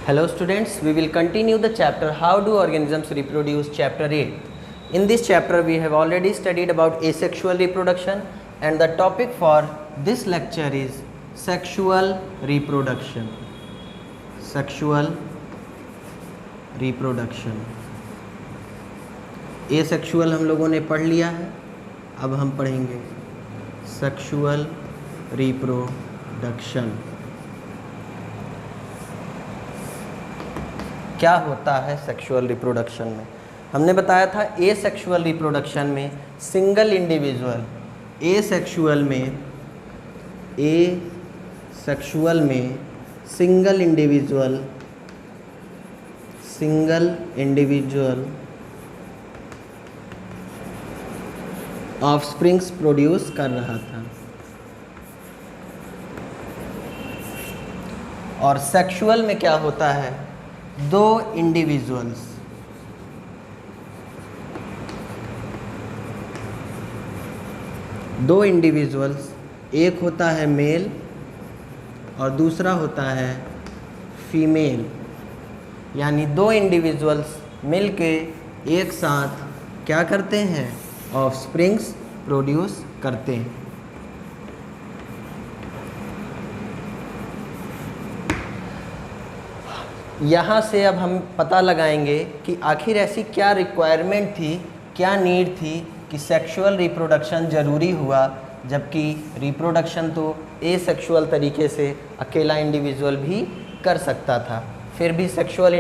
Hello students, we will continue the chapter How do organisms reproduce, chapter 8. In this chapter we have already studied about asexual reproduction and the topic for this lecture is sexual reproduction. Sexual reproduction. asexual हम लोगों ने पढ़ लिया है, अब हम पढ़ेंगे sexual reproduction. क्या होता है सेक्सुअल रिप्रोडक्शन में? हमने बताया था एसेक्सुअल रिप्रोडक्शन में सिंगल इंडिविजुअल, एसेक्सुअल में सिंगल इंडिविजुअल ऑफस्प्रिंग्स प्रोड्यूस कर रहा था, और सेक्सुअल में क्या होता है? दो इंडिविजुअल्स, एक होता है मेल और दूसरा होता है फीमेल, यानी दो इंडिविजुअल्स मिलके एक साथ क्या करते हैं? ऑफस्प्रिंग्स प्रोड्यूस करते हैं. यहाँ से अब हम पता लगाएंगे कि आखिर ऐसी क्या रिक्वायरमेंट थी, क्या नीड थी कि सेक्सुअल रिप्रोडक्शन ज़रूरी हुआ, जबकि रिप्रोडक्शन तो एसेक्सुअल तरीके से अकेला इंडिविजुअल भी कर सकता था. फिर भी सेक्सुअल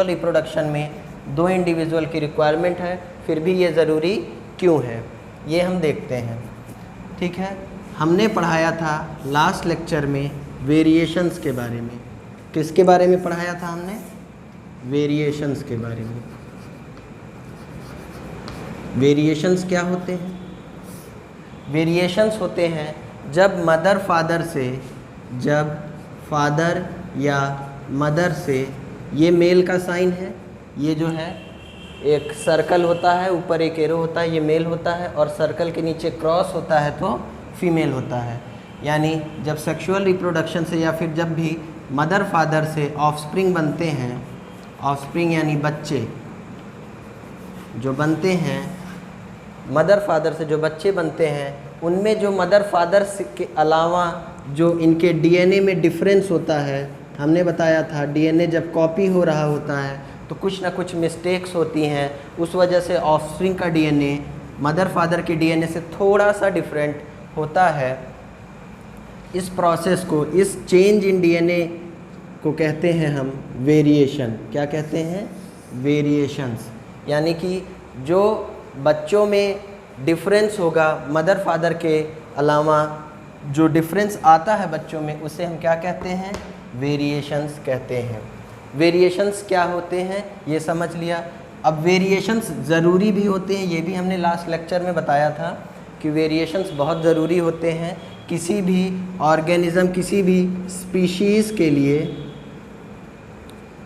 रिप्रोडक्शन में दो इंडिविजुअल की रिक्वायरमेंट है, फिर भी ये ज़रूरी क्यों है, ये हम देखते हैं. ठीक है, हमने पढ़ाया था लास्ट लेक्चर में वेरिएशंस के बारे में. किसके बारे में पढ़ाया था हमने? वेरिएशंस के बारे में. वेरिएशंस क्या होते हैं? वेरिएशंस होते हैं जब फादर या मदर से, ये मेल का साइन है, ये जो है एक सर्कल होता है, ऊपर एक एरो होता है, ये मेल होता है, और सर्कल के नीचे क्रॉस होता है तो फीमेल होता है. यानी जब सेक्सुअल रिप्रोडक्शन से या फिर जब भी मदर फादर से ऑफस्प्रिंग बनते हैं, ऑफस्प्रिंग यानी बच्चे जो बनते हैं, मदर फादर से जो बच्चे बनते हैं, उनमें जो मदर फादर के अलावा जो इनके डीएनए में डिफरेंस होता है, हमने बताया था डीएनए जब कॉपी हो रहा होता है तो कुछ ना कुछ मिस्टेक्स होती हैं, उस वजह से ऑफस्प्रिंग का डीएनए मदर फादर के डीएनए से थोड़ा सा डिफरेंट होता है. इस प्रोसेस को, इस चेंज इन डीएनए को कहते हैं हम वेरिएशन. क्या कहते हैं? वेरिएशंस. यानी कि जो बच्चों में डिफरेंस होगा मदर फादर के अलावा, जो डिफरेंस आता है बच्चों में, उसे हम क्या कहते हैं? वेरिएशंस कहते हैं. वेरिएशंस क्या होते हैं ये समझ लिया. अब वेरिएशंस ज़रूरी भी होते हैं, ये भी हमने लास्ट लेक्चर में बताया था कि वेरिएशंस बहुत ज़रूरी होते हैं किसी भी ऑर्गेनिज़म, किसी भी स्पीशीज़ के लिए,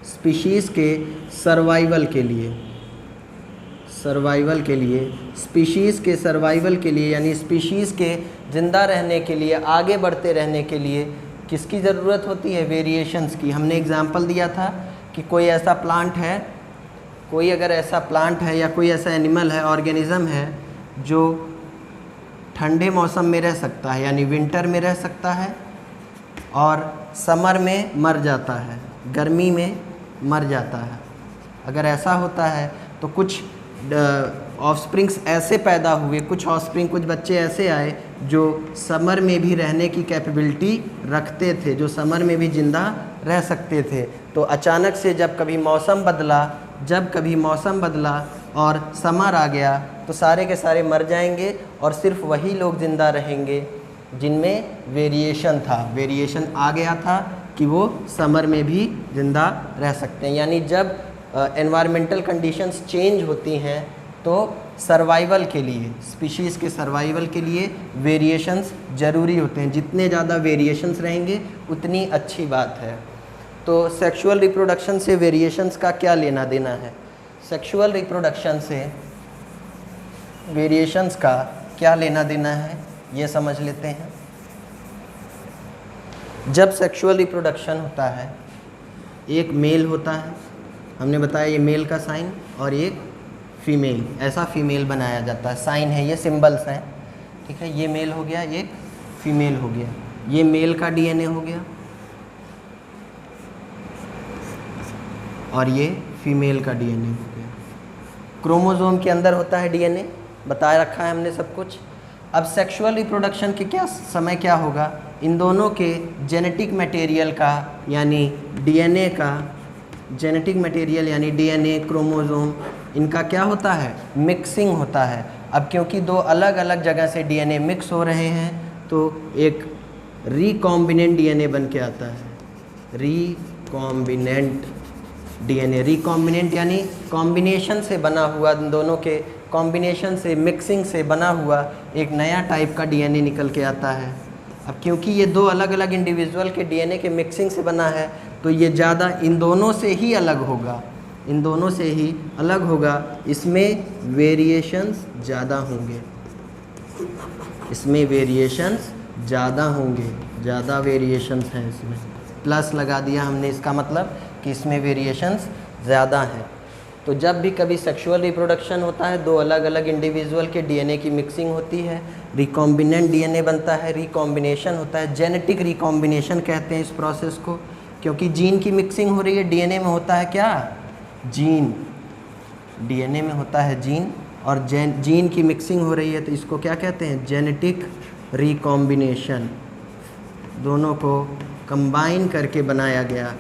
स्पीशीज़ के सर्वाइवल के लिए, स्पीशीज़ के सर्वाइवल के लिए, यानी स्पीशीज़ के ज़िंदा रहने के लिए, आगे बढ़ते रहने के लिए किसकी ज़रूरत होती है? वेरिएशंस की. हमने एग्जाम्पल दिया था कि कोई ऐसा प्लांट है, कोई अगर ऐसा प्लांट है या कोई ऐसा एनिमल है, ऑर्गेनिज़म है जो ठंडे मौसम में रह सकता है, यानी विंटर में रह सकता है, और समर में मर जाता है, गर्मी में मर जाता है. अगर ऐसा होता है तो कुछ ऑफस्प्रिंग्स ऐसे पैदा हुए, कुछ बच्चे ऐसे आए जो समर में भी रहने की कैपेबिलिटी रखते थे, जो समर में भी ज़िंदा रह सकते थे. तो अचानक से जब कभी मौसम बदला और समर आ गया तो सारे के सारे मर जाएंगे, और सिर्फ वही लोग ज़िंदा रहेंगे जिनमें वेरिएशन था, वेरिएशन आ गया था कि वो समर में भी ज़िंदा रह सकते हैं. यानी जब एनवायरमेंटल कंडीशंस चेंज होती हैं तो सर्वाइवल के लिए, स्पीशीज़ के सर्वाइवल के लिए वेरिएशंस ज़रूरी होते हैं. जितने ज़्यादा वेरिएशंस रहेंगे उतनी अच्छी बात है. तो सेक्सुअल रिप्रोडक्शन से वेरिएशंस का क्या लेना देना है? सेक्सुअल रिप्रोडक्शन से वेरिएशंस का क्या लेना देना है ये समझ लेते हैं. जब सेक्सुअल रिप्रोडक्शन होता है एक मेल होता है, हमने बताया ये मेल का साइन, और एक फीमेल, ऐसा फीमेल बनाया जाता है। साइन है, ये सिंबल्स हैं, ठीक है। ये मेल हो गया, एक फीमेल हो गया, ये मेल का डीएनए हो गया और ये फीमेल का डीएनए हो गया। क्रोमोसोम के अंदर होता है डीएनए, बताया रखा है हमने सब कुछ। अब सेक्सुअल रिप्रोडक्शन के क्या समय क्या होगा, इन दोनों के जेनेटिक मटेरियल का यानी डीएनए का, जेनेटिक मटेरियल यानी डीएनए, क्रोमोसोम, इनका क्या होता है, मिक्सिंग होता है। अब क्योंकि दो अलग अलग जगह से डीएनए मिक्स हो रहे हैं तो एक रिकॉम्बिनेंट डीएनए बन के आता है, रिकॉम्बिनेंट डीएनए। रिकॉम्बिनेंट यानी कॉम्बिनेशन से बना हुआ, दोनों के कॉम्बिनेशन से, मिक्सिंग से बना हुआ एक नया टाइप का डीएनए निकल के आता है। अब क्योंकि ये दो अलग अलग इंडिविजुअल के डीएनए के मिक्सिंग से बना है तो ये ज़्यादा इन दोनों से ही अलग होगा, इन दोनों से ही अलग होगा। इसमें वेरिएशंस ज़्यादा होंगे, इसमें वेरिएशंस ज़्यादा होंगे, ज़्यादा वेरिएशंस हैं इसमें, प्लस लगा दिया हमने, इसका मतलब कि इसमें वेरिएशंस ज़्यादा हैं। तो जब भी कभी सेक्सुअल रिप्रोडक्शन होता है, दो अलग अलग इंडिविजुअल के डीएनए की मिक्सिंग होती है, रिकॉम्बिनेंट डीएनए बनता है, रिकॉम्बिनेशन होता है। जेनेटिक रिकॉम्बिनेशन कहते हैं इस प्रोसेस को, क्योंकि जीन की मिक्सिंग हो रही है। डीएनए में होता है क्या, जीन, डीएनए में होता है जीन, और जीन की मिक्सिंग हो रही है तो इसको क्या कहते हैं, जेनेटिक रिकॉम्बिनेशन। दोनों को कंबाइन करके बनाया गया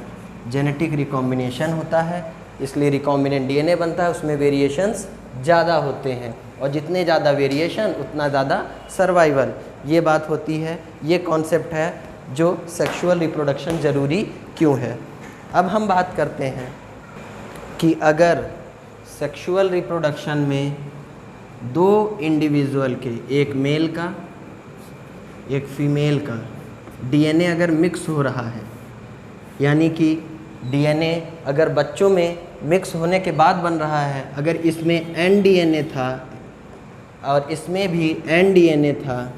जेनेटिक रिकॉम्बिनेशन होता है, इसलिए रिकॉम्बिनेंट डीएनए बनता है। उसमें वेरिएशंस ज़्यादा होते हैं और जितने ज़्यादा वेरिएशन उतना ज़्यादा सर्वाइवल। ये बात होती है, ये कॉन्सेप्ट है जो सेक्सुअल रिप्रोडक्शन ज़रूरी क्यों है। अब हम बात करते हैं कि अगर सेक्सुअल रिप्रोडक्शन में दो इंडिविजुअल के, एक मेल का एक फीमेल का डीएनए अगर मिक्स हो रहा है, यानी कि डीएनए अगर बच्चों में मिक्स होने के बाद बन रहा है, अगर इसमें एन डीएनए था और इसमें भी एन डीएनए था,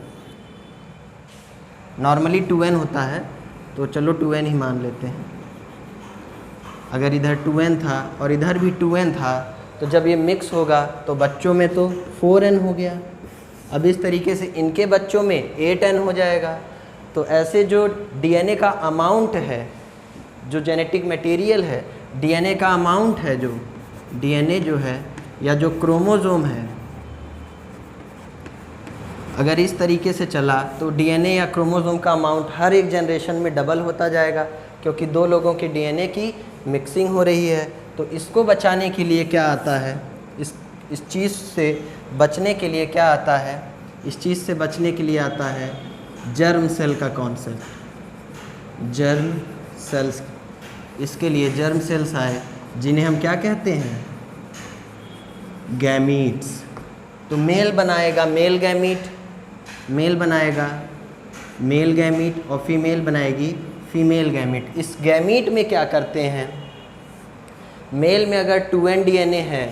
नॉर्मली 2n होता है तो चलो 2n ही मान लेते हैं। अगर इधर 2n था और इधर भी 2n था तो जब ये मिक्स होगा तो बच्चों में तो 4n हो गया। अब इस तरीके से इनके बच्चों में 8n हो जाएगा। तो ऐसे जो डीएनए का अमाउंट है, जो जेनेटिक मटेरियल है, डीएनए का अमाउंट है, जो डीएनए जो है या जो क्रोमोसोम है, अगर इस तरीके से चला तो डीएनए या क्रोमोसोम का अमाउंट हर एक जनरेशन में डबल होता जाएगा, क्योंकि दो लोगों के डीएनए की मिक्सिंग हो रही है। तो इसको बचाने के लिए क्या आता है, इस चीज़ से बचने के लिए क्या आता है, इस चीज़ से बचने के लिए आता है जर्म सेल का कॉन्सेप्ट। जर्म सेल्स, इसके लिए जर्म सेल्स आए जिन्हें हम क्या कहते हैं, गैमीट्स। तो मेल बनाएगा मेल गैमीट, मेल बनाएगा मेल गैमीट, और फीमेल बनाएगी फीमेल गैमीट। इस गैमीट में क्या करते हैं, मेल में अगर 2n डीएनए है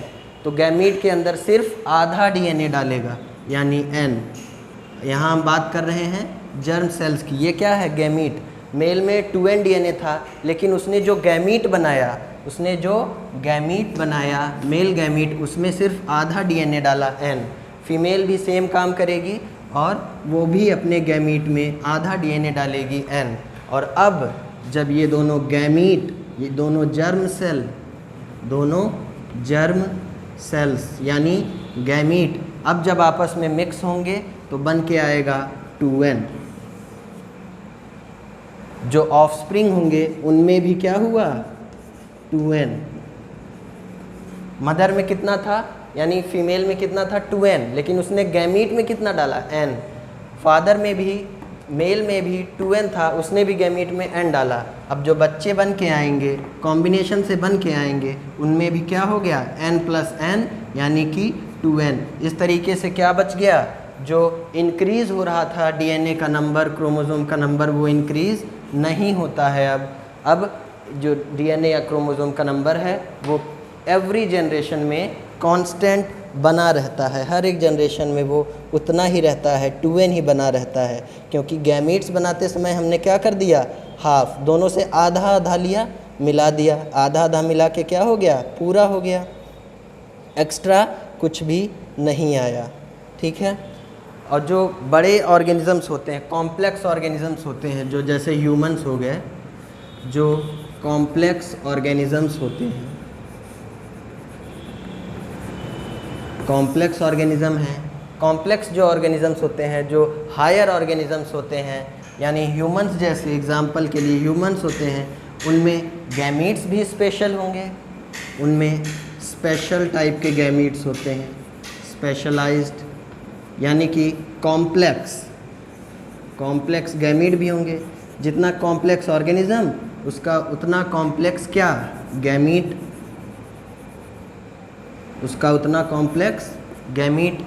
तो गैमीट के अंदर सिर्फ आधा डीएनए डालेगा, यानी n। यहाँ हम बात कर रहे हैं जर्म सेल्स की। ये क्या है, गैमीट। मेल में 2n डीएनए था, लेकिन उसने जो गैमीट बनाया, उसने जो गैमीट बनाया मेल गैमीट, उसमें सिर्फ आधा डीएनए डाला n। फीमेल भी सेम काम करेगी और वो भी अपने गैमीट में आधा डीएनए डालेगी n। और अब जब ये दोनों गैमीट, ये दोनों जर्म सेल, दोनों जर्म सेल्स यानी गैमीट, अब जब आपस में मिक्स होंगे तो बन के आएगा 2n। जो ऑफस्प्रिंग होंगे उनमें भी क्या हुआ, 2n। मदर में कितना था, यानी फीमेल में कितना था, 2n, लेकिन उसने गैमीट में कितना डाला, n। फादर में भी, मेल में भी 2n था, उसने भी गैमीट में n डाला। अब जो बच्चे बन के आएंगे, कॉम्बिनेशन से बन के आएंगे, उनमें भी क्या हो गया, n प्लस n यानी कि 2n। इस तरीके से क्या बच गया, जो इंक्रीज़ हो रहा था डीएनए का नंबर, क्रोमोसोम का नंबर, वो इंक्रीज़ नहीं होता है। अब जो डीएनए या क्रोमोसोम का नंबर है वो एवरी जनरेशन में कांस्टेंट बना रहता है, हर एक जनरेशन में वो उतना ही रहता है, 2n ही बना रहता है। क्योंकि गैमीट्स बनाते समय हमने क्या कर दिया, हाफ, दोनों से आधा आधा लिया मिला दिया, आधा आधा मिला के क्या हो गया, पूरा हो गया, एक्स्ट्रा कुछ भी नहीं आया। ठीक है। और जो बड़े ऑर्गेनिजम्स होते हैं, कॉम्प्लेक्स ऑर्गेनिजम्स होते हैं, जो जैसे ह्यूमंस हो गए, जो कॉम्प्लेक्स ऑर्गेनिजम्स होते हैं, कॉम्प्लेक्स ऑर्गेनिज्म हैं, कॉम्प्लेक्स जो ऑर्गेनिजम्स होते हैं, जो हायर ऑर्गेनिजम्स होते हैं, यानी ह्यूमंस जैसे, एग्जाम्पल के लिए ह्यूमंस होते हैं, उनमें गैमीट्स भी स्पेशल होंगे, उनमें स्पेशल टाइप के गैमीट्स होते हैं, स्पेशलाइज्ड, यानी कि कॉम्प्लेक्स गैमीट भी होंगे। जितना कॉम्प्लेक्स ऑर्गेनिज्म उसका उतना कॉम्प्लेक्स क्या, गैमीट, उसका उतना कॉम्प्लेक्स गैमीट।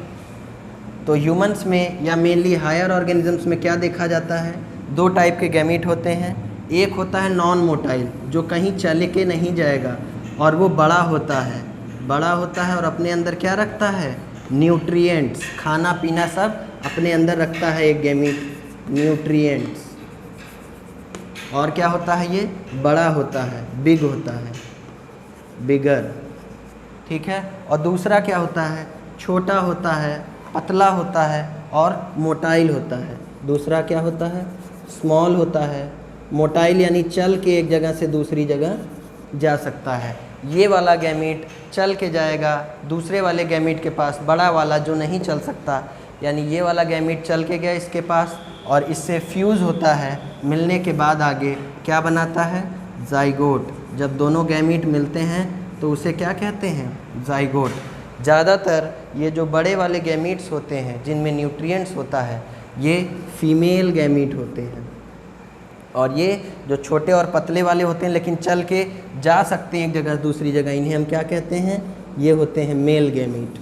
तो ह्यूमंस में या मेनली हायर ऑर्गेनिजम्स में क्या देखा जाता है, दो टाइप के गैमीट होते हैं। एक होता है नॉन मोटाइल, जो कहीं चल के नहीं जाएगा और वो बड़ा होता है और अपने अंदर क्या रखता है, न्यूट्रिएंट्स, खाना पीना सब अपने अंदर रखता है एक गैमीट, न्यूट्रिएंट्स। और क्या होता है, ये बड़ा होता है, बिग होता है, बिगर। ठीक है। और दूसरा क्या होता है, छोटा होता है, पतला होता है और मोटाइल होता है। दूसरा क्या होता है, स्मॉल होता है, मोटाइल यानी चल के एक जगह से दूसरी जगह जा सकता है। ये वाला गैमीट चल के जाएगा दूसरे वाले गैमीट के पास, बड़ा वाला जो नहीं चल सकता, यानी ये वाला गैमीट चल के गया इसके पास और इससे फ्यूज़ होता है, मिलने के बाद आगे क्या बनाता है, जाइगोट। जब दोनों गैमीट मिलते हैं तो उसे क्या कहते हैं, जाइगोट। ज़्यादातर ये जो बड़े वाले गैमीट्स होते हैं जिनमें न्यूट्रिएंट्स होता है, ये फीमेल गैमीट होते हैं, और ये जो छोटे और पतले वाले होते हैं लेकिन चल के जा सकते हैं एक जगह से दूसरी जगह, इन्हें हम क्या कहते हैं, ये होते हैं मेल गैमीट।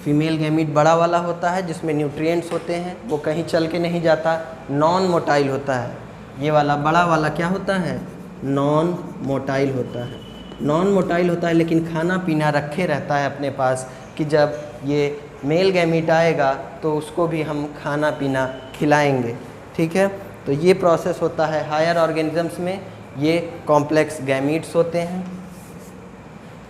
फीमेल गैमीट बड़ा वाला होता है जिसमें न्यूट्रिएंट्स होते हैं, वो कहीं चल के नहीं जाता, नॉन मोटाइल होता है। ये वाला बड़ा वाला क्या होता है, नॉन मोटाइल होता है। नॉन मोटाइल होता है लेकिन खाना पीना रखे रहता है अपने पास, कि जब ये मेल गैमीट आएगा तो उसको भी हम खाना पीना खिलाएंगे। ठीक है। तो ये प्रोसेस होता है हायर ऑर्गेनिजम्स में, ये कॉम्प्लेक्स गैमीट्स होते हैं।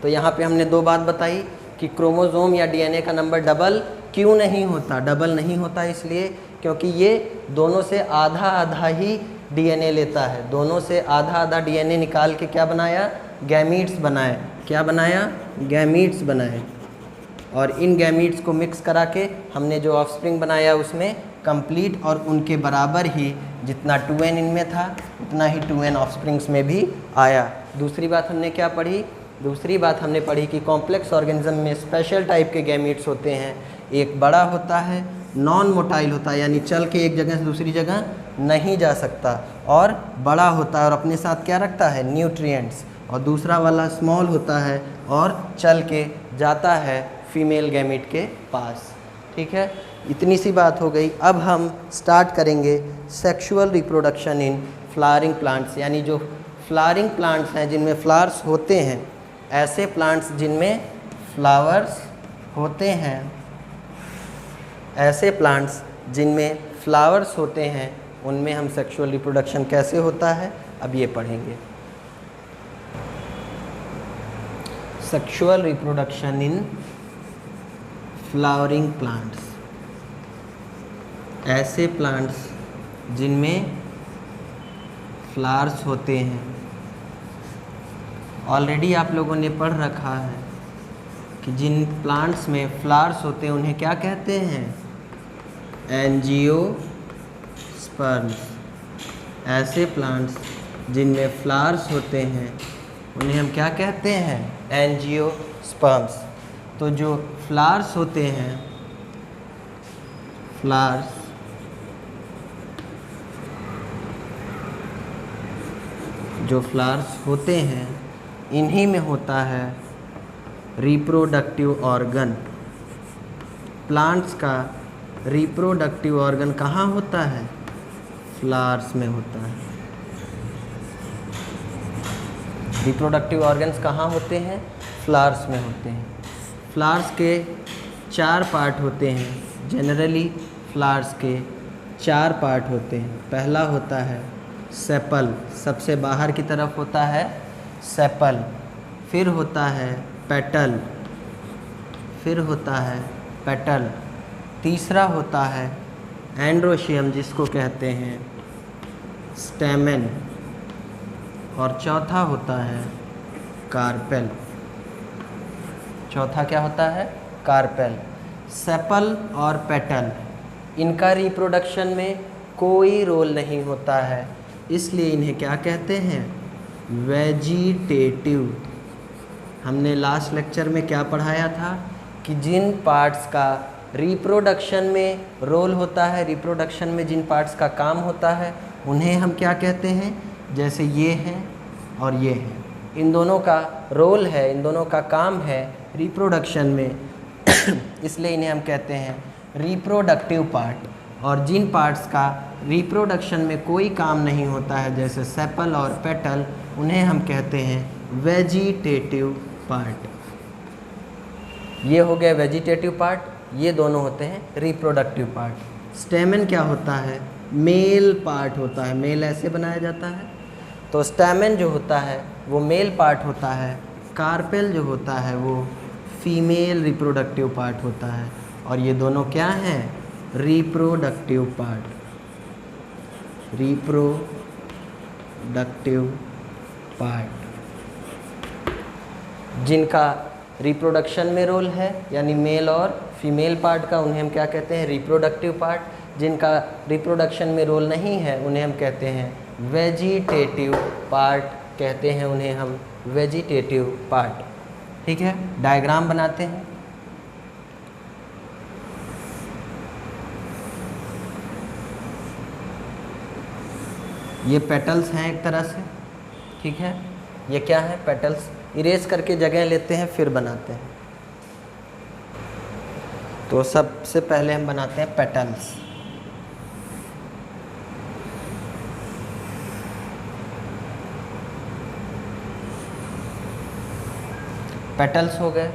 तो यहाँ पे हमने दो बात बताई कि क्रोमोसोम या डीएनए का नंबर डबल क्यों नहीं होता। डबल नहीं होता इसलिए क्योंकि ये दोनों से आधा आधा ही डीएनए लेता है। दोनों से आधा आधा डीएनए निकाल के क्या बनाया, गैमीट्स बनाए। क्या बनाया, गैमीट्स बनाए। और इन गैमीट्स को मिक्स करा के हमने जो ऑफस्प्रिंग बनाया उसमें कंप्लीट और उनके बराबर ही जितना 2n इनमें था उतना ही 2n ऑफस्प्रिंग्स में भी आया। दूसरी बात हमने क्या पढ़ी, दूसरी बात हमने पढ़ी कि कॉम्प्लेक्स ऑर्गेनिज्म में स्पेशल टाइप के गैमीट्स होते हैं। एक बड़ा होता है, नॉन मोटाइल होता है, यानी चल के एक जगह से दूसरी जगह नहीं जा सकता, और बड़ा होता है और अपने साथ क्या रखता है, न्यूट्रिएंट्स। और दूसरा वाला स्मॉल होता है और चल के जाता है फीमेल गैमीट के पास। ठीक है, इतनी सी बात हो गई। अब हम स्टार्ट करेंगे sexual reproduction in flowering plants, यानी जो फ्लावरिंग प्लांट्स हैं जिनमें फ्लावर्स होते हैं, ऐसे प्लांट्स जिनमें फ्लावर्स होते हैं, ऐसे प्लांट्स जिनमें फ्लावर्स होते हैं, उनमें हम सेक्सुअल रिप्रोडक्शन कैसे होता है अब ये पढ़ेंगे। Sexual reproduction in flowering plants, ऐसे प्लांट्स जिनमें फ्लावर्स होते हैं। ऑलरेडी आप लोगों ने पढ़ रखा है कि जिन प्लांट्स में फ्लावर्स होते हैं उन्हें क्या कहते हैं, एंजियोस्पर्म्स। ऐसे प्लांट्स जिनमें फ्लावर्स होते हैं उन्हें हम क्या कहते हैं, एंजियोस्पर्म्स। तो जो फ्लावर्स होते हैं, फ्लावर्स, जो फ्लावर्स होते हैं इन्हीं में होता है रिप्रोडक्टिव ऑर्गन। प्लांट्स का रिप्रोडक्टिव ऑर्गन कहाँ होता है, फ्लावर्स में होता है। रिप्रोडक्टिव ऑर्गन्स कहाँ होते हैं, फ्लावर्स में होते हैं। फ्लावर्स के 4 पार्ट होते हैं। जनरली फ्लावर्स के 4 पार्ट होते हैं। पहला होता है सेपल, सबसे बाहर की तरफ होता है सेपल। फिर होता है पेटल, फिर होता है पेटल। तीसरा होता है एंड्रोशियम, जिसको कहते हैं स्टेमेन। और चौथा होता है कार्पेल। चौथा क्या होता है? कार्पेल। सेपल और पेटल, इनका रिप्रोडक्शन में कोई रोल नहीं होता है, इसलिए इन्हें क्या कहते हैं? वेजिटेटिव। हमने लास्ट लेक्चर में क्या पढ़ाया था कि जिन पार्ट्स का रिप्रोडक्शन में रोल होता है, रिप्रोडक्शन में जिन पार्ट्स का काम होता है, उन्हें हम क्या कहते हैं? जैसे ये हैं और ये हैं, इन दोनों का रोल है, इन दोनों का काम है रिप्रोडक्शन में इसलिए इन्हें हम कहते हैं रिप्रोडक्टिव पार्ट। और जिन पार्ट्स का रिप्रोडक्शन में कोई काम नहीं होता है, जैसे सेपल और पेटल, उन्हें हम कहते हैं वेजिटेटिव पार्ट। ये हो गए वेजिटेटिव पार्ट, ये दोनों होते हैं रिप्रोडक्टिव पार्ट। स्टेमेन क्या होता है? मेल पार्ट होता है, मेल ऐसे बनाया जाता है, तो स्टेमेन जो होता है वो मेल पार्ट होता है। कार्पेल जो होता है वो फीमेल रिप्रोडक्टिव पार्ट होता है। और ये दोनों क्या हैं? Reproductive part, reproductive part. जिनका रिप्रोडक्शन में रोल है, यानी मेल और फीमेल पार्ट का, उन्हें हम क्या कहते हैं? Reproductive part. जिनका रिप्रोडक्शन में रोल नहीं है, उन्हें हम कहते हैं वेजिटेटिव पार्ट, कहते हैं उन्हें हम वेजिटेटिव पार्ट। ठीक है, डायग्राम बनाते हैं। ये पेटल्स हैं एक तरह से, ठीक है। ये क्या है? पेटल्स। इरेज करके जगह लेते हैं, फिर बनाते हैं। तो सबसे पहले हम बनाते हैं पेटल्स। पेटल्स हो गए।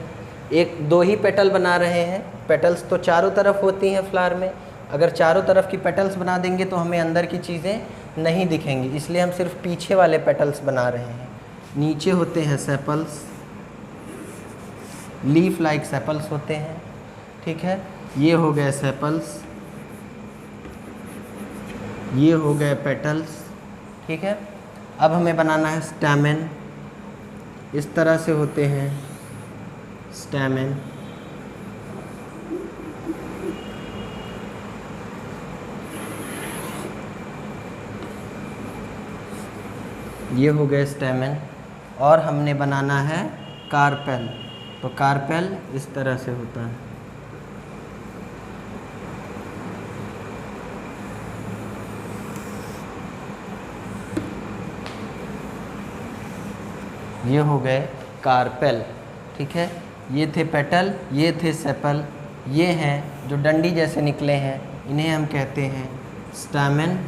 एक दो ही पेटल बना रहे हैं। पेटल्स तो चारों तरफ होती हैं फ्लावर में। अगर चारों तरफ की पेटल्स बना देंगे तो हमें अंदर की चीज़ें नहीं दिखेंगी, इसलिए हम सिर्फ पीछे वाले पेटल्स बना रहे हैं। नीचे होते हैं सेपल्स, लीफ लाइक सेपल्स होते हैं, ठीक है। ये हो गए सेपल्स, ये हो गए पेटल्स, ठीक है। अब हमें बनाना है स्टैमेन। इस तरह से होते हैं स्टैमेन। ये हो गए स्टैमेन। और हमने बनाना है कार्पेल। तो कार्पेल इस तरह से होता है। ये हो गए कार्पेल, ठीक है। ये थे पेटल, ये थे सेपल, ये हैं जो डंडी जैसे निकले हैं, इन्हें हम कहते हैं स्टैमेन।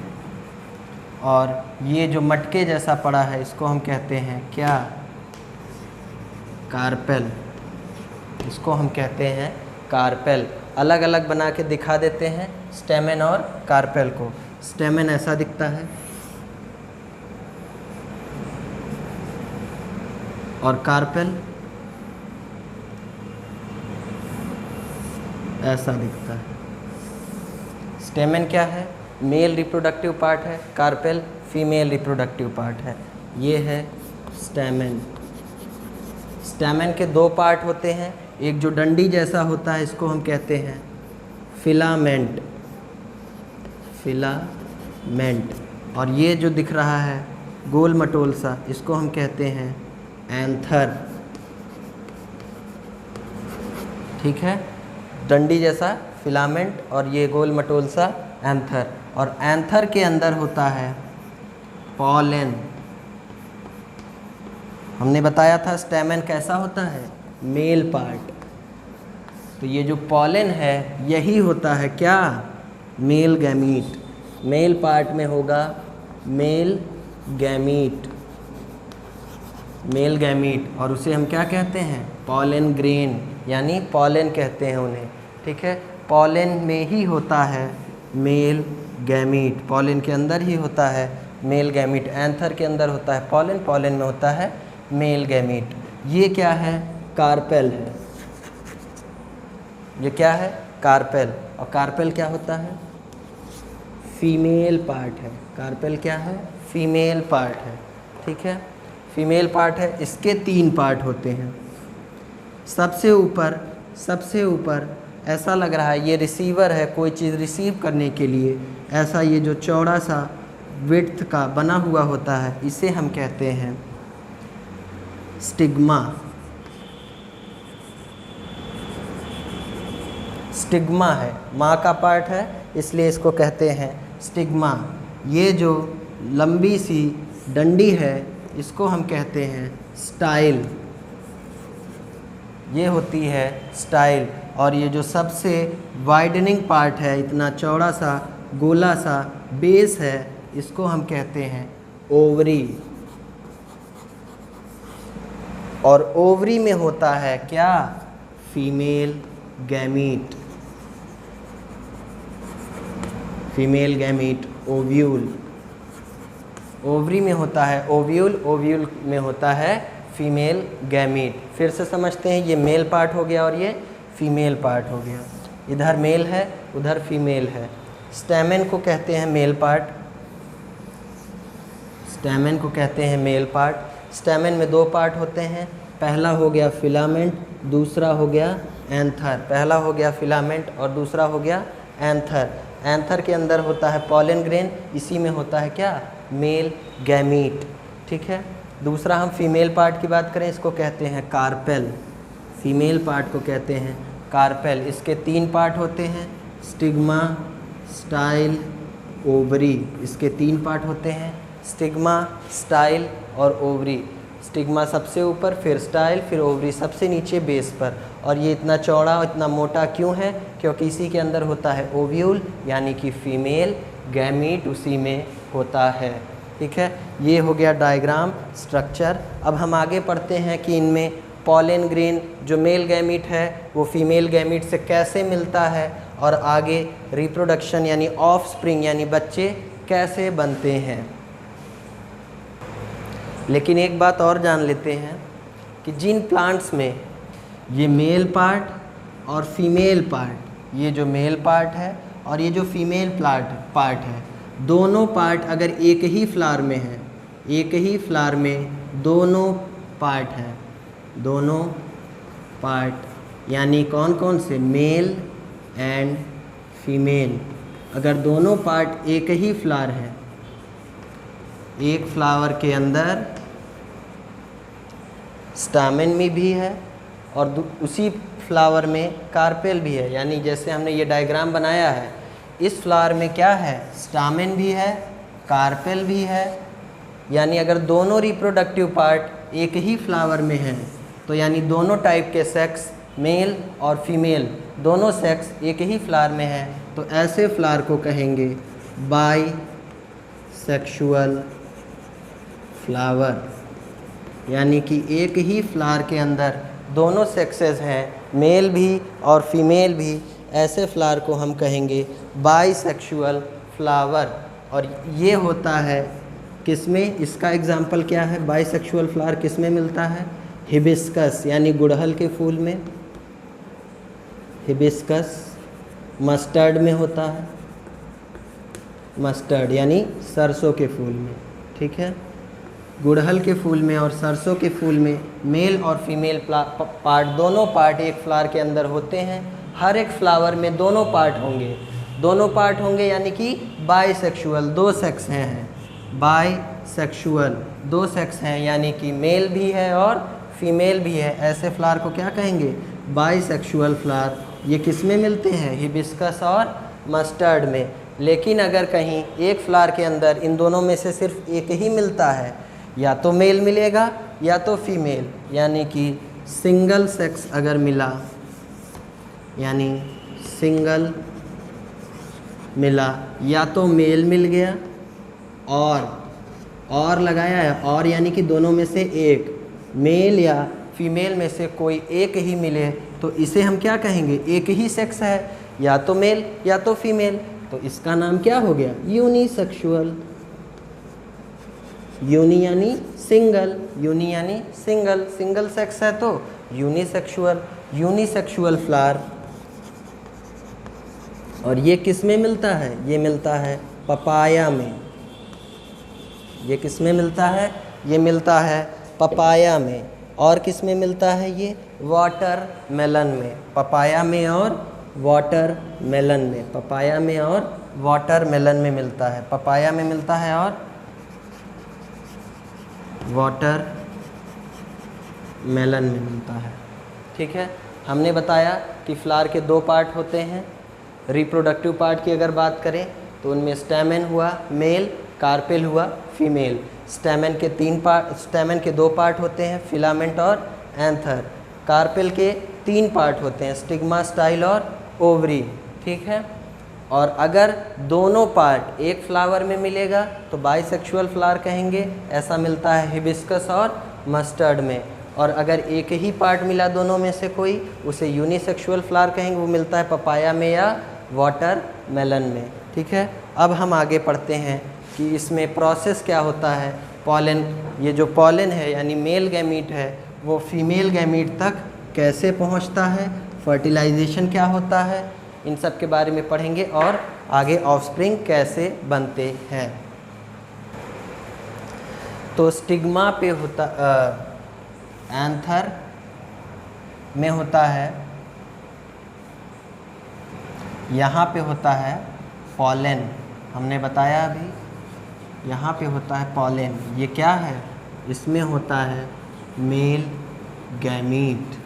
और ये जो मटके जैसा पड़ा है, इसको हम कहते हैं क्या? कार्पेल। इसको हम कहते हैं कार्पेल। अलग अलग बना के दिखा देते हैं स्टैमेन और कार्पेल को। स्टैमेन ऐसा दिखता है और कार्पेल ऐसा दिखता है। स्टेमेन क्या है? मेल रिप्रोडक्टिव पार्ट है। कार्पेल फीमेल रिप्रोडक्टिव पार्ट है। ये है स्टेमेन। स्टेमेन के दो पार्ट होते हैं। एक जो डंडी जैसा होता है, इसको हम कहते हैं फिलामेंट, फिलामेंट। और ये जो दिख रहा है गोल मटोल सा, इसको हम कहते हैं एंथर, ठीक है। डंडी जैसा फिलामेंट और ये गोल मटोल सा एंथर। और एंथर के अंदर होता है पॉलन। हमने बताया था स्टेमेन कैसा होता है? Male part. तो ये जो पॉलन है यही होता है क्या? Male gamete. मेल पार्ट में होगा मेल गैमीट, मेल गैमीट। और उसे हम क्या कहते हैं? पॉलन ग्रेन, यानी पॉलन कहते हैं उन्हें, ठीक है। पॉलन में ही होता है मेल गैमीट, पॉलन के अंदर ही होता है मेल गैमीट। एंथर के अंदर होता है पॉलन, पॉलन में होता है मेल गैमीट। ये क्या है? कार्पेल है। ये क्या है? कार्पेल। और कार्पेल क्या होता है? फीमेल पार्ट है। कार्पेल क्या है? फीमेल पार्ट है। ठीक है, फीमेल पार्ट है। इसके 3 पार्ट होते हैं। सबसे ऊपर ऐसा लग रहा है ये रिसीवर है, कोई चीज़ रिसीव करने के लिए ऐसा ये जो चौड़ा सा विड्थ का बना हुआ होता है, इसे हम कहते हैं स्टिग्मा। स्टिग्मा है, माँ का पार्ट है इसलिए इसको कहते हैं स्टिग्मा। ये जो लंबी सी डंडी है इसको हम कहते हैं स्टाइल। ये होती है स्टाइल। और ये जो सबसे वाइडनिंग पार्ट है, इतना चौड़ा सा गोला सा बेस है, इसको हम कहते हैं ओवरी। और ओवरी में होता है क्या? Female gamete. Female gamete ovule. Ovary में होता है ओव्यूल, ओव्यूल में होता है फीमेल गैमीट। फिर से समझते हैं, ये मेल पार्ट हो गया और ये फीमेल पार्ट हो गया। इधर मेल है उधर फीमेल है। स्टैमेन को कहते हैं मेल पार्ट। स्टैमेन को कहते हैं मेल पार्ट। स्टैमेन में 2 पार्ट होते हैं, पहला हो गया फिलामेंट, दूसरा हो गया एंथर। पहला हो गया फिलामेंट और दूसरा हो गया एंथर। एंथर के अंदर होता है पॉलन ग्रेन, इसी में होता है क्या? Male gamete. ठीक है, दूसरा हम फीमेल पार्ट की बात करें, इसको कहते हैं कार्पेल। फीमेल पार्ट को कहते हैं कार्पेल। इसके 3 पार्ट होते हैं, स्टिग्मा, स्टाइल, ओवरी। इसके 3 पार्ट होते हैं, स्टिग्मा, स्टाइल और ओवरी। स्टिग्मा सबसे ऊपर, फिर स्टाइल, फिर ओवरी सबसे नीचे बेस पर। और ये इतना चौड़ा और इतना मोटा क्यों है? क्योंकि इसी के अंदर होता है ओव्यूल, यानी कि फीमेल गैमीट उसी में होता है। ठीक है, ये हो गया डायग्राम स्ट्रक्चर। अब हम आगे पढ़ते हैं कि इनमें पॉलन ग्रेन जो मेल गैमीट है वो फीमेल गैमीट से कैसे मिलता है, और आगे रिप्रोडक्शन यानी ऑफस्प्रिंग यानी बच्चे कैसे बनते हैं। लेकिन एक बात और जान लेते हैं कि जिन प्लांट्स में ये मेल पार्ट और फीमेल पार्ट, ये जो मेल पार्ट है और ये जो फीमेल पार्ट है, दोनों पार्ट अगर एक ही फ्लावर में है, एक ही फ्लावर में दोनों पार्ट हैं, दोनों पार्ट यानी कौन कौन से? Male and female. अगर दोनों पार्ट एक ही फ्लावर है, एक फ्लावर के अंदर स्टामेन में भी है और उसी फ्लावर में कार्पेल भी है, यानी जैसे हमने ये डायग्राम बनाया है, इस फ्लावर में क्या है? स्टामेन भी है, कार्पेल भी है। यानी अगर दोनों रिप्रोडक्टिव पार्ट एक ही फ्लावर में हैं, तो यानी दोनों टाइप के सेक्स, मेल और फीमेल, दोनों सेक्स एक ही फ्लावर में है, तो ऐसे फ्लावर को कहेंगे बाई सेक्सुअल फ्लावर। यानी कि एक ही फ्लावर के अंदर दोनों सेक्सेस हैं, मेल भी और फीमेल भी, ऐसे फ्लावर को हम कहेंगे बाईसेक्सुअल फ्लावर। और ये होता है किसमें? इसका एग्जाम्पल क्या है? बाईसेक्सुअल फ्लावर किस में मिलता है? हिबिस्कस यानी गुड़हल के फूल में, हिबिस्कस। मस्टर्ड में होता है, मस्टर्ड यानी सरसों के फूल में। ठीक है, गुड़हल के फूल में और सरसों के फूल में मेल और फीमेल पार्ट, दोनों पार्ट एक फ्लावर के अंदर होते हैं। हर एक फ्लावर में दोनों पार्ट होंगे, दोनों पार्ट होंगे यानी कि बाईसेक्सुअल, 2 सेक्स हैं, बाईसेक्सुअल 2 सेक्स हैं, यानी कि मेल भी है और फीमेल भी है। ऐसे फ्लावर को क्या कहेंगे? Bisexual flower. ये किस में मिलते हैं? हिबिस्कस और मस्टर्ड में। लेकिन अगर कहीं एक फ्लावर के अंदर इन दोनों में से सिर्फ एक ही मिलता है, या तो मेल मिलेगा या तो फीमेल, यानी कि सिंगल सेक्स अगर मिला, यानी सिंगल मिला, या तो मेल मिल गया और लगाया है, और यानी कि दोनों में से एक, मेल या फीमेल में से कोई एक ही मिले, तो इसे हम क्या कहेंगे? एक ही सेक्स है, या तो मेल या तो फीमेल, तो इसका नाम क्या हो गया? यूनिसेक्सुअल। यूनी यानी सिंगल, यूनी यानी सिंगल, सिंगल सेक्स है तो यूनिसेक्सुअल, यूनिसेक्सुअल फ्लावर। और ये किस में मिलता है? ये मिलता है पपाया में। ये किस में मिलता है? ये मिलता है पपाया में। और किस में मिलता है? ये वाटरमेलन में। पपाया में और वाटरमेलन में, पपाया में और वाटरमेलन में मिलता है। पपाया में मिलता है और वाटरमेलन में मिलता है। ठीक है, हमने बताया कि फ्लावर के दो पार्ट होते हैं। रिप्रोडक्टिव पार्ट की अगर बात करें तो उनमें स्टैमेन हुआ मेल, कार्पेल हुआ फीमेल। स्टैमेन के स्टैमेन के दो पार्ट होते हैं, फिलामेंट और एंथर। कार्पेल के तीन पार्ट होते हैं, स्टिग्मा, स्टाइल और ओवरी। ठीक है, और अगर दोनों पार्ट एक फ्लावर में मिलेगा तो बाइसेक्सुअल फ्लावर कहेंगे, ऐसा मिलता है हिबिस्कस और मस्टर्ड में। और अगर एक ही पार्ट मिला दोनों में से कोई, उसे यूनिसेक्सुअल फ्लावर कहेंगे, वो मिलता है पपाया में या वाटरमेलन में। ठीक है, अब हम आगे पढ़ते हैं कि इसमें प्रोसेस क्या होता है। पॉलन, ये जो पॉलन है यानी मेल गैमीट है, वो फीमेल गैमीट तक कैसे पहुंचता है, फर्टिलाइजेशन क्या होता है, इन सब के बारे में पढ़ेंगे और आगे ऑफस्प्रिंग कैसे बनते हैं। तो स्टिग्मा पे होता, एंथर में होता है, यहाँ पे होता है पॉलन, हमने बताया अभी, यहाँ पे होता है पॉलन। ये क्या है? इसमें होता है मेल गैमीट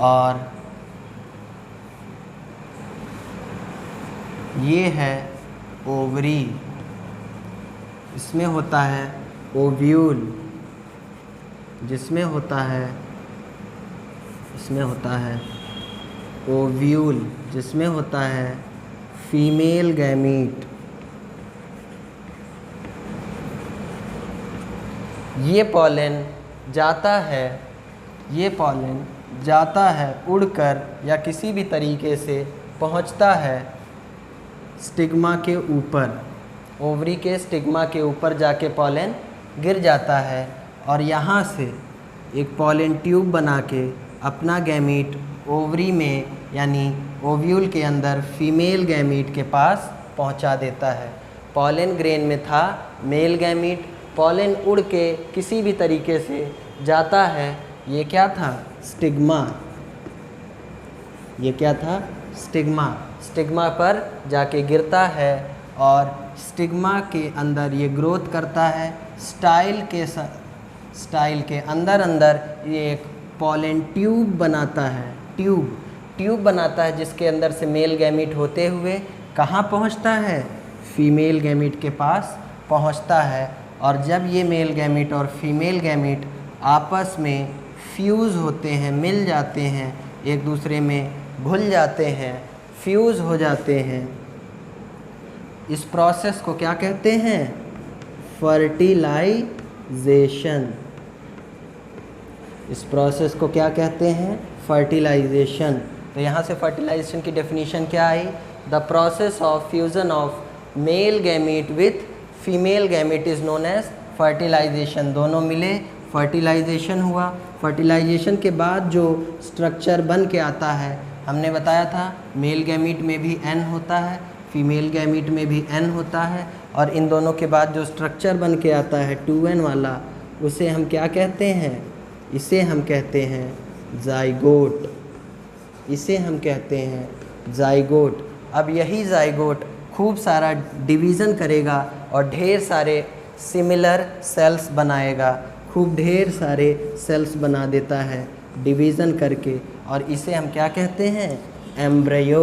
और ये है ओवरी। इसमें होता है ओव्यूल, जिसमें होता है, इसमें होता है ओव्यूल, जिसमें होता है फीमेल गैमीट। ये पॉलन जाता है, ये पॉलन जाता है उड़कर या किसी भी तरीके से पहुंचता है स्टिग्मा के ऊपर। ओवरी के स्टिग्मा के ऊपर जाके पॉलन गिर जाता है और यहाँ से एक पॉलन ट्यूब बना के अपना गैमीट ओवरी में यानी ओव्यूल के अंदर फीमेल गैमीट के पास पहुँचा देता है। पॉलन ग्रेन में था मेल गैमीट, पॉलन उड़ के किसी भी तरीके से जाता है, ये क्या था? स्टिग्मा। ये क्या था? स्टिग्मा। स्टिग्मा पर जाके गिरता है और स्टिग्मा के अंदर ये ग्रोथ करता है। स्टाइल के अंदर अंदर ये एक पॉलन ट्यूब बनाता है, ट्यूब बनाता है, जिसके अंदर से मेल गैमीट होते हुए कहाँ पहुँचता है? फीमेल गैमीट के पास पहुँचता है। और जब ये मेल गैमीट और फीमेल गैमीट आपस में फ्यूज़ होते हैं, मिल जाते हैं, एक दूसरे में घुल जाते हैं, फ्यूज़ हो जाते हैं, इस प्रोसेस को क्या कहते हैं? फर्टिलाइजेशन। इस प्रोसेस को क्या कहते हैं? फर्टिलाइजेशन। तो यहाँ से फर्टिलाइजेशन की डेफिनेशन क्या आई? The process of fusion of male gamete with female gamete is known as fertilisation. दोनों मिले, फर्टिलाइजेशन हुआ। फर्टिलाइजेशन के बाद जो स्ट्रक्चर बन के आता है, हमने बताया था मेल गैमीट में भी एन होता है, फीमेल गैमीट में भी एन होता है, और इन दोनों के बाद जो स्ट्रक्चर बन के आता है 2n वाला, उसे हम क्या कहते हैं? इसे हम कहते हैं ज़ाइगोट। इसे हम कहते हैं ज़ाइगोट। अब यही ज़ाइगोट खूब सारा डिवीज़न करेगा और ढेर सारे सिमिलर सेल्स बनाएगा, खूब ढेर सारे सेल्स बना देता है डिवीज़न करके, और इसे हम क्या कहते हैं? एम्ब्रियो।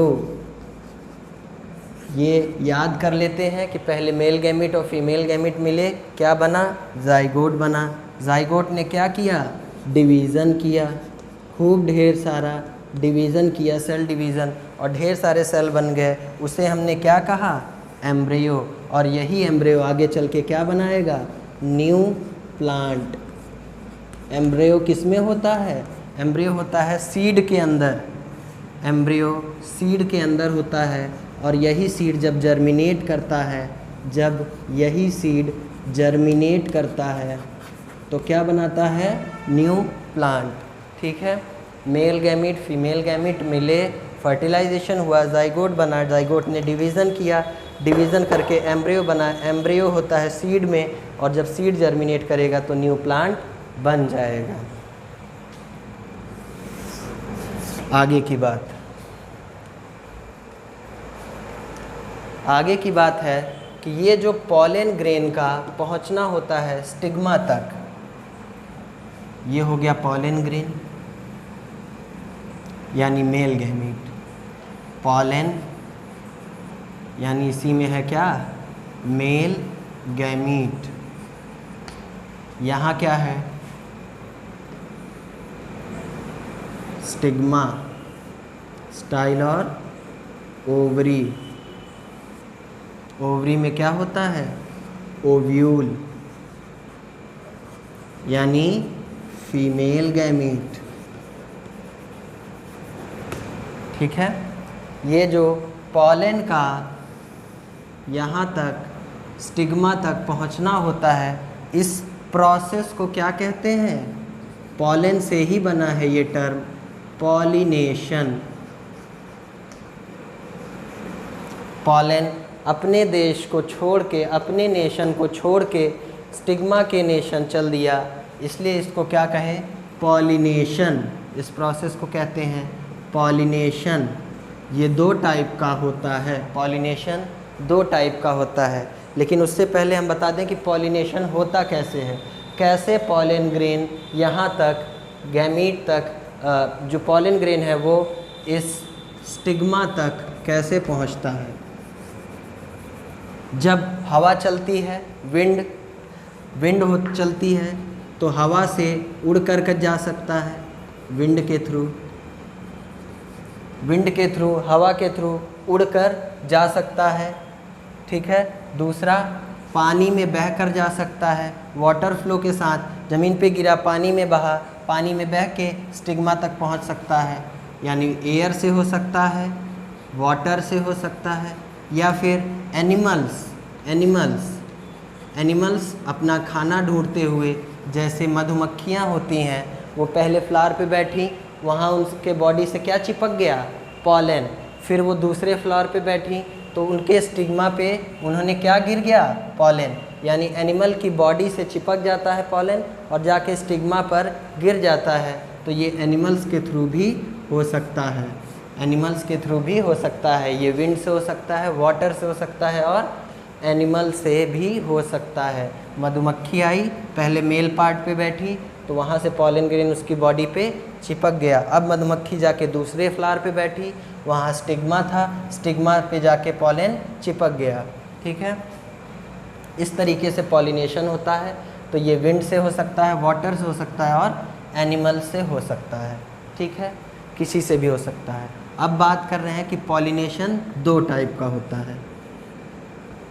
ये याद कर लेते हैं कि पहले मेल गैमीट और फीमेल गैमीट मिले, क्या बना? ज़ाइगोट बना। ज़ाइगोट ने क्या किया? डिवीज़न किया, खूब ढेर सारा डिवीज़न किया, सेल डिवीज़न, और ढेर सारे सेल बन गए, उसे हमने क्या कहा? एम्ब्रियो। और यही एम्ब्रियो आगे चल के क्या बनाएगा? New plant. एम्ब्रियो किस में होता है? एम्ब्रियो होता है सीड के अंदर। एम्ब्रियो सीड के अंदर होता है, और यही सीड जब जर्मिनेट करता है, जब यही सीड जर्मिनेट करता है तो क्या बनाता है, न्यू प्लांट। ठीक है, मेल गैमीट फीमेल गैमीट मिले, फर्टिलाइजेशन हुआ, जाइगोट बना, जाइगोट ने डिवीज़न किया, डिवीज़न करके एम्ब्रियो बना, एम्ब्रियो होता है सीड में, और जब सीड जर्मिनेट करेगा तो न्यू प्लांट बन जाएगा। आगे की बात, आगे की बात है कि ये जो पॉलन ग्रेन का पहुंचना होता है स्टिग्मा तक, ये हो गया पॉलन ग्रेन यानी मेल गैमीट। पॉलन यानी इसी में है क्या, मेल गैमीट। यहाँ क्या है, स्टिग्मा, स्टाइल और ओवरी। ओवरी में क्या होता है, ओव्यूल यानी फीमेल गैमीट। ठीक है, ये जो पॉलन का यहाँ तक स्टिग्मा तक पहुँचना होता है, इस प्रोसेस को क्या कहते हैं, पॉलन से ही बना है ये टर्म, पॉलिनेशन। पॉलन अपने देश को छोड़ के, अपने नेशन को छोड़ के स्टिग्मा के नेशन चल दिया, इसलिए इसको क्या कहें, पॉलिनेशन। इस प्रोसेस को कहते हैं पॉलिनेशन। ये दो टाइप का होता है, पॉलिनेशन दो टाइप का होता है। लेकिन उससे पहले हम बता दें कि पॉलिनेशन होता कैसे है, कैसे पॉलन ग्रेन यहाँ तक गैमीट तक, जो पॉलन ग्रेन है वो इस स्टिग्मा तक कैसे पहुँचता है। जब हवा चलती है, विंड चलती है तो हवा से उड़ कर जा सकता है, विंड के थ्रू, हवा के थ्रू उड़कर जा सकता है। ठीक है, दूसरा पानी में बहकर जा सकता है, वाटर फ्लो के साथ ज़मीन पे गिरा, पानी में बहा, पानी में बह के स्टिग्मा तक पहुंच सकता है, यानी एयर से हो सकता है, वाटर से हो सकता है, या फिर एनिमल्स अपना खाना ढूंढते हुए, जैसे मधुमक्खियाँ होती हैं, वो पहले फ्लावर पे बैठी, वहाँ उनके बॉडी से क्या चिपक गया, पॉलन, फिर वो दूसरे फ्लावर पे बैठी तो उनके स्टिग्मा पे उन्होंने क्या गिर गया, पॉलन, यानी एनिमल की बॉडी से चिपक जाता है पॉलन और जाके स्टिग्मा पर गिर जाता है। तो ये एनिमल्स के थ्रू भी हो सकता है, एनिमल्स के थ्रू भी हो सकता है, ये विंड से हो सकता है, वाटर से हो सकता है और एनिमल से भी हो सकता है। मधुमक्खी आई, पहले मेल पार्ट पे बैठी तो वहाँ से पॉलन ग्रेन उसकी बॉडी पे चिपक गया। अब मधुमक्खी जाके दूसरे फ्लावर पे बैठी, वहाँ स्टिग्मा था, स्टिग्मा पे जाके पॉलन चिपक गया। ठीक है, इस तरीके से पॉलिनेशन होता है। तो ये विंड से हो सकता है, वाटर से हो सकता है और एनिमल से हो सकता है। ठीक है, किसी से भी हो सकता है। अब बात कर रहे हैं कि पॉलिनेशन दो टाइप का होता है,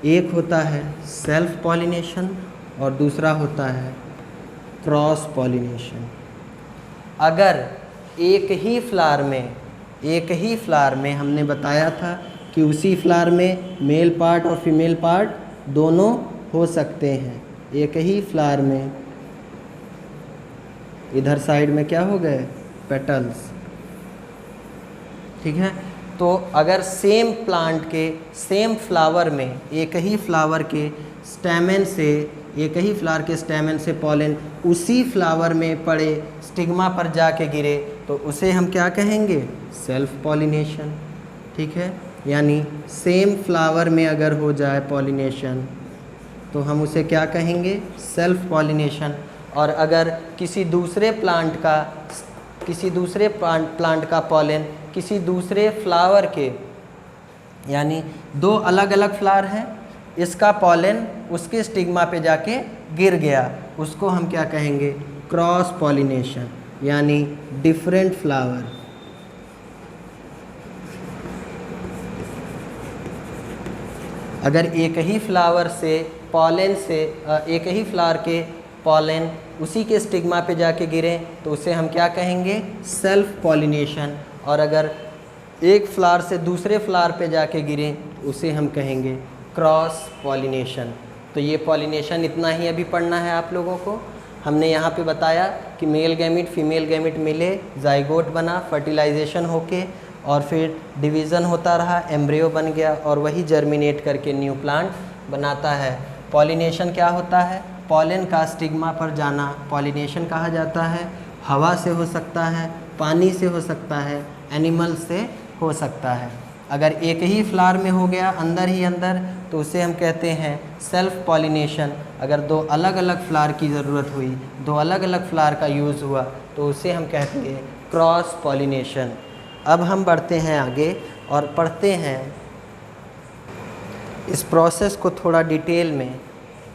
एक होता है सेल्फ पॉलिनेशन और दूसरा होता है क्रॉस पॉलिनेशन। अगर एक ही फ्लावर में हमने बताया था कि उसी फ्लावर में मेल पार्ट और फीमेल पार्ट दोनों हो सकते हैं, एक ही फ्लावर में, इधर साइड में क्या हो गए, पेटल्स। ठीक है, तो अगर सेम प्लांट के सेम फ्लावर में एक ही फ्लावर के स्टेमन से पॉलन उसी फ्लावर में पड़े, स्टिग्मा पर जाके गिरे, तो उसे हम क्या कहेंगे, सेल्फ पॉलिनेशन। ठीक है, यानी सेम फ्लावर में अगर हो जाए पॉलिनेशन तो हम उसे क्या कहेंगे, सेल्फ पॉलिनेशन। और अगर किसी दूसरे प्लांट का पॉलन किसी दूसरे फ्लावर के, यानी दो अलग अलग फ्लावर हैं, इसका पॉलन उसके स्टिग्मा पे जाके गिर गया, उसको हम क्या कहेंगे, क्रॉस पॉलिनेशन, यानी डिफरेंट फ्लावर। अगर एक ही फ्लावर के पॉलन उसी के स्टिग्मा पे जाके गिरे तो उसे हम क्या कहेंगे, सेल्फ पॉलिनेशन। और अगर एक फ्लावर से दूसरे फ्लावर पे जाके गिरे उसे हम कहेंगे क्रॉस पॉलिनेशन। तो ये पॉलिनेशन इतना ही अभी पढ़ना है आप लोगों को। हमने यहाँ पे बताया कि मेल गैमीट फीमेल गैमीट मिले, जाइगोट बना, फर्टिलाइजेशन होके और फिर डिवीज़न होता रहा, एम्ब्रियो बन गया और वही जर्मिनेट करके न्यू प्लांट बनाता है। पॉलिनेशन क्या होता है? पॉलन का स्टिग्मा पर जाना पॉलिनेशन कहा जाता है। हवा से हो सकता है, पानी से हो सकता है, एनिमल से हो सकता है। अगर एक ही फ्लावर में हो गया अंदर ही अंदर तो उसे हम कहते हैं सेल्फ पॉलिनेशन। अगर दो अलग अलग फ्लावर की ज़रूरत हुई, दो अलग अलग फ्लावर का यूज़ हुआ तो उसे हम कहते हैं क्रॉस पॉलिनेशन। अब हम बढ़ते हैं आगे और पढ़ते हैं इस प्रोसेस को थोड़ा डिटेल में,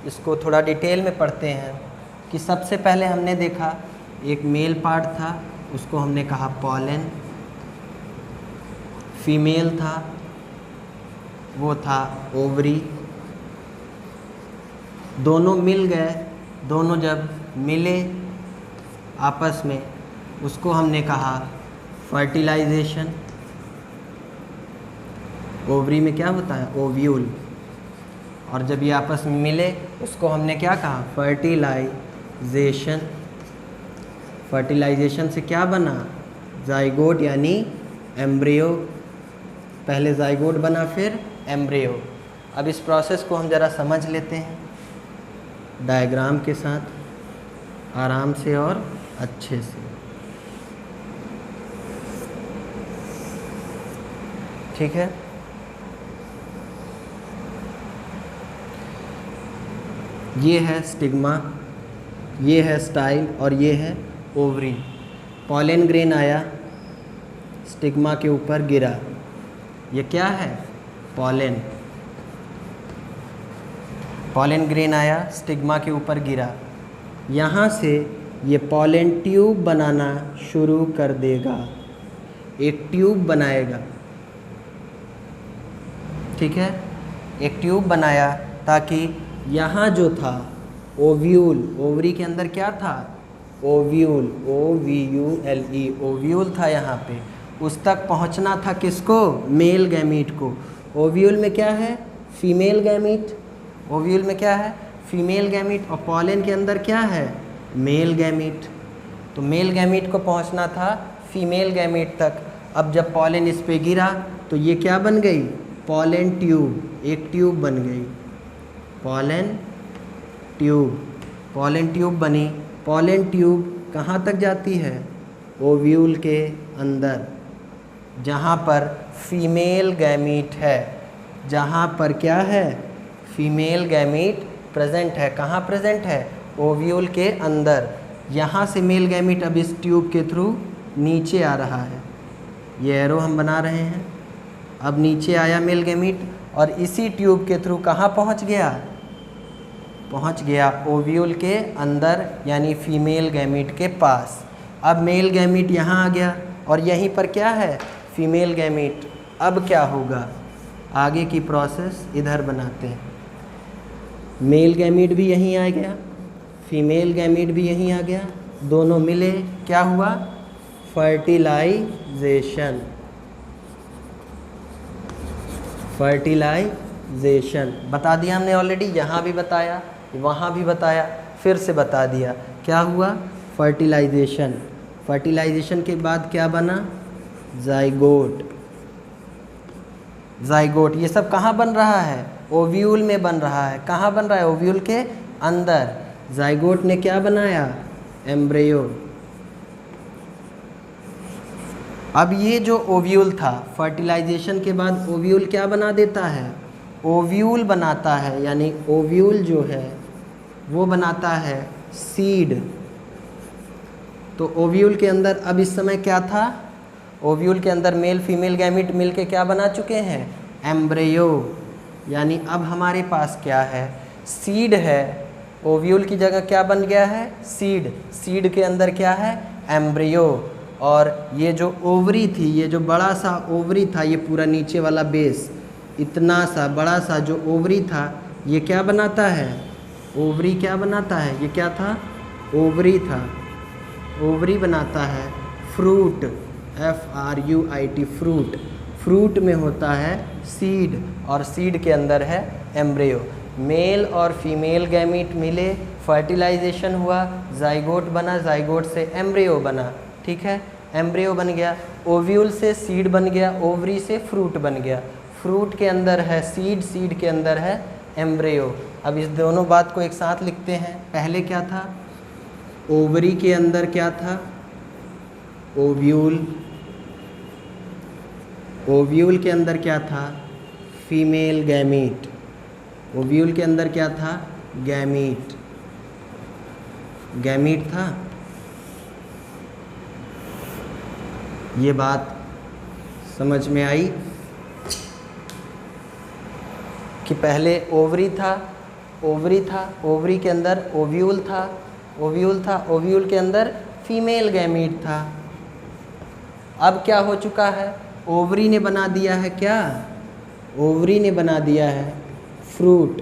इसको थोड़ा डिटेल में पढ़ते हैं कि सबसे पहले हमने देखा एक मेल पार्ट था, उसको हमने कहा पॉलन, फीमेल था वो था ओवरी। दोनों मिल गए, दोनों जब मिले आपस में उसको हमने कहा फर्टिलाइजेशन। ओवरी में क्या होता है? ओव्यूल। और जब ये आपस में मिले उसको हमने क्या कहा? फर्टिलाइजेशन। फर्टिलाइजेशन से क्या बना? जाइगोट यानी एम्ब्रियो। पहले जाइगोट बना फिर एम्ब्रियो। अब इस प्रोसेस को हम ज़रा समझ लेते हैं डायग्राम के साथ आराम से और अच्छे से। ठीक है, ये है स्टिग्मा, ये है स्टाइल और ये है ओवरी। पॉलन ग्रेन आया, स्टिग्मा के ऊपर गिरा, ये क्या है? पॉलन। पॉलन ग्रेन आया, स्टिग्मा के ऊपर गिरा, यहाँ से ये पॉलन ट्यूब बनाना शुरू कर देगा, एक ट्यूब बनाएगा। ठीक है, एक ट्यूब बनाया ताकि यहाँ जो था ओव्यूल, ओवरी के अंदर क्या था? ओव्यूल, OVULE, ओव्यूल था यहाँ पे, उस तक पहुँचना था किसको? मेल गैमीट को। ओव्यूल में क्या है? Female gamete. ओव्यूल में क्या है? Female gamete. और पॉलन के अंदर क्या है? Male gamete. तो मेल गैमीट को पहुँचना था फीमेल गैमीट तक। अब जब पॉलन इस पे गिरा तो ये क्या बन गई? पॉलन ट्यूब, एक ट्यूब बन गई, पॉलन ट्यूब। पॉलन ट्यूब बनी। पॉलन ट्यूब कहाँ तक जाती है? ओव्यूल के अंदर, जहाँ पर फीमेल गैमीट है, जहाँ पर क्या है? फीमेल गैमीट प्रेजेंट है। कहाँ प्रेजेंट है? ओव्यूल के अंदर। यहाँ से मेल गैमीट अब इस ट्यूब के थ्रू नीचे आ रहा है, ये एरो हम बना रहे हैं। अब नीचे आया मेल गैमीट और इसी ट्यूब के थ्रू कहाँ पहुँच गया? पहुँच गया ओव्यूल के अंदर यानी फीमेल गैमीट के पास। अब मेल गैमीट यहाँ आ गया और यहीं पर क्या है? Female gamete. अब क्या होगा? आगे की प्रोसेस इधर बनाते हैं। मेल गैमीट भी यहीं आ गया, फीमेल गैमीट भी यहीं आ गया, दोनों मिले, क्या हुआ? फर्टिलाइजेशन। फर्टिलाइजेशन बता दिया हमने ऑलरेडी, यहाँ भी बताया, वहाँ भी बताया, फिर से बता दिया। क्या हुआ? फर्टिलाइजेशन। फर्टिलाइजेशन के बाद क्या बना? जाइगोट। जाइगोट ये सब कहाँ बन रहा है? ओव्यूल में बन रहा है। कहाँ बन रहा है? ओव्यूल के अंदर। जाइगोट ने क्या बनाया? एम्ब्रियो। अब ये जो ओव्यूल था, फर्टिलाइजेशन के बाद ओव्यूल क्या बना देता है? ओव्यूल बनाता है, यानी ओव्यूल जो है वो बनाता है सीड। तो ओव्यूल के अंदर अब इस समय क्या था? ओव्यूल के अंदर मेल फीमेल गैमीट मिलके क्या बना चुके हैं? एम्ब्रियो। यानी अब हमारे पास क्या है? सीड है। ओव्यूल की जगह क्या बन गया है? सीड। सीड के अंदर क्या है? एम्ब्रियो। और ये जो ओवरी थी, ये जो बड़ा सा ओवरी था, ये पूरा नीचे वाला बेस, इतना सा बड़ा सा जो ओवरी था, ये क्या बनाता है? ओवरी क्या बनाता है? ये क्या था? ओवरी था। ओवरी बनाता है फ्रूट, FRUIT, फ्रूट। फ्रूट में होता है सीड और सीड के अंदर है एम्ब्रियो। मेल और फीमेल गैमीट मिले, फर्टिलाइजेशन हुआ, जाइगोट बना, जाइगोट से एम्ब्रियो बना, ठीक है, एम्ब्रियो बन गया, ओव्यूल से सीड बन गया, ओवरी से फ्रूट बन गया, फ्रूट के अंदर है सीड, सीड के अंदर है एम्ब्रियो। अब इस दोनों बात को एक साथ लिखते हैं। पहले क्या था, ओवरी के अंदर क्या था, ओव्यूल, ओव्यूल के अंदर क्या था, फीमेल गैमीट, ओव्यूल के अंदर क्या था, गैमीट, गैमीट था। ये बात समझ में आई कि पहले ओवरी था, ओवरी था, ओवरी के अंदर ओव्यूल था, ओव्यूल था, ओव्यूल के अंदर फीमेल गैमीट था। अब क्या हो चुका है, ओवरी ने बना दिया है क्या, ओवरी ने बना दिया है फ्रूट,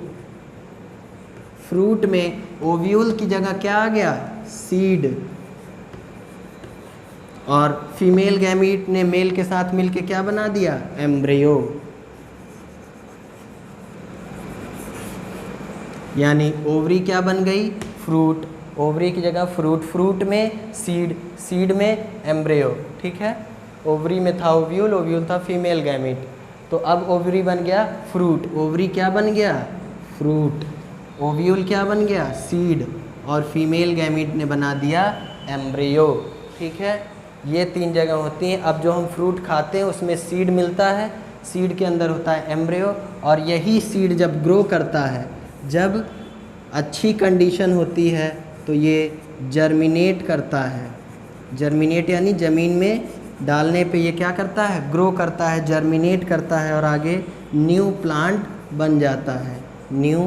फ्रूट में ओव्यूल की जगह क्या आ गया, सीड, और फीमेल गैमीट ने मेल के साथ मिलके क्या बना दिया, एम्ब्रियो। यानी ओवरी क्या बन गई, फ्रूट, ओवरी की जगह फ्रूट, फ्रूट में सीड, सीड में एम्ब्रियो, ठीक है। ओवरी में था ओव्यूल, ओव्यूल था फीमेल गैमीट, तो अब ओवरी बन गया फ्रूट, ओवरी क्या बन गया, फ्रूट, ओव्यूल क्या बन गया, सीड, और फीमेल गैमीट ने बना दिया एम्ब्रियो, ठीक है। ये 3 जगह होती हैं। अब जो हम फ्रूट खाते हैं उसमें सीड मिलता है, सीड के अंदर होता है एम्ब्रियो, और यही सीड जब ग्रो करता है, जब अच्छी कंडीशन होती है तो ये जर्मिनेट करता है, जर्मिनेट यानी ज़मीन में डालने पे ये क्या करता है, ग्रो करता है, जर्मिनेट करता है, और आगे न्यू प्लांट बन जाता है, न्यू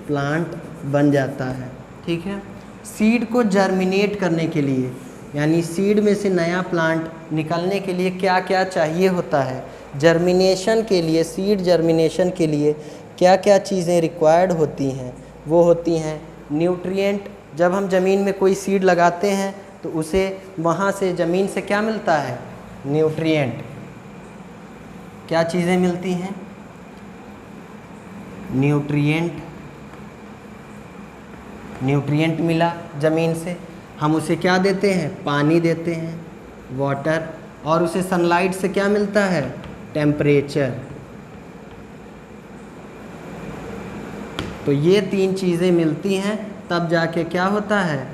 प्लांट बन जाता है, ठीक है। सीड को जर्मिनेट करने के लिए, यानी सीड में से नया प्लांट निकलने के लिए क्या क्या चाहिए होता है, जर्मिनेशन के लिए, सीड जर्मिनेशन के लिए क्या क्या चीज़ें रिक्वायर्ड होती हैं, वो होती हैं न्यूट्रिएंट। जब हम ज़मीन में कोई सीड लगाते हैं तो उसे वहाँ से ज़मीन से क्या मिलता है, न्यूट्रिएंट। क्या चीज़ें मिलती हैं, न्यूट्रिएंट, न्यूट्रिएंट मिला ज़मीन से, हम उसे क्या देते हैं, पानी देते हैं, वाटर, और उसे सनलाइट से क्या मिलता है, टेम्परेचर। तो ये 3 चीज़ें मिलती हैं, तब जाके क्या होता है,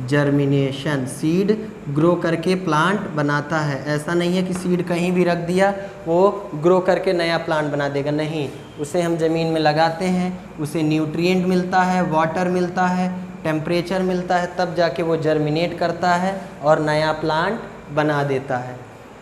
जर्मिनेशन, सीड ग्रो करके प्लांट बनाता है। ऐसा नहीं है कि सीड कहीं भी रख दिया वो ग्रो करके नया प्लांट बना देगा, नहीं, उसे हम ज़मीन में लगाते हैं, उसे न्यूट्रिएंट मिलता है, वाटर मिलता है, टेम्परेचर मिलता है, तब जाके वो जर्मिनेट करता है और नया प्लांट बना देता है।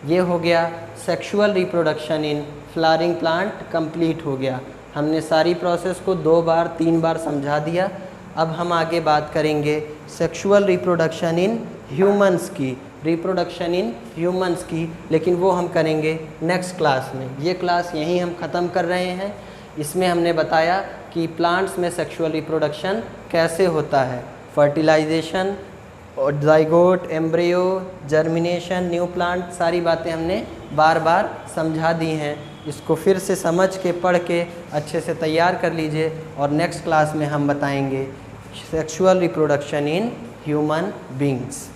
ये हो गया sexual reproduction in flowering plant, complete हो गया। हमने सारी प्रोसेस को 2 बार 3 बार समझा दिया। अब हम आगे बात करेंगे सेक्सुअल रिप्रोडक्शन इन ह्यूमंस की, रिप्रोडक्शन इन ह्यूमंस की, लेकिन वो हम करेंगे नेक्स्ट क्लास में। ये क्लास यहीं हम ख़त्म कर रहे हैं। इसमें हमने बताया कि प्लांट्स में सेक्सुअल रिप्रोडक्शन कैसे होता है, फर्टिलाइजेशन और zygote, embryo, germination, new plant, सारी बातें हमने बार बार समझा दी हैं। इसको फिर से समझ के पढ़ के अच्छे से तैयार कर लीजिए, और नेक्स्ट क्लास में हम बताएंगे sexual reproduction in human beings.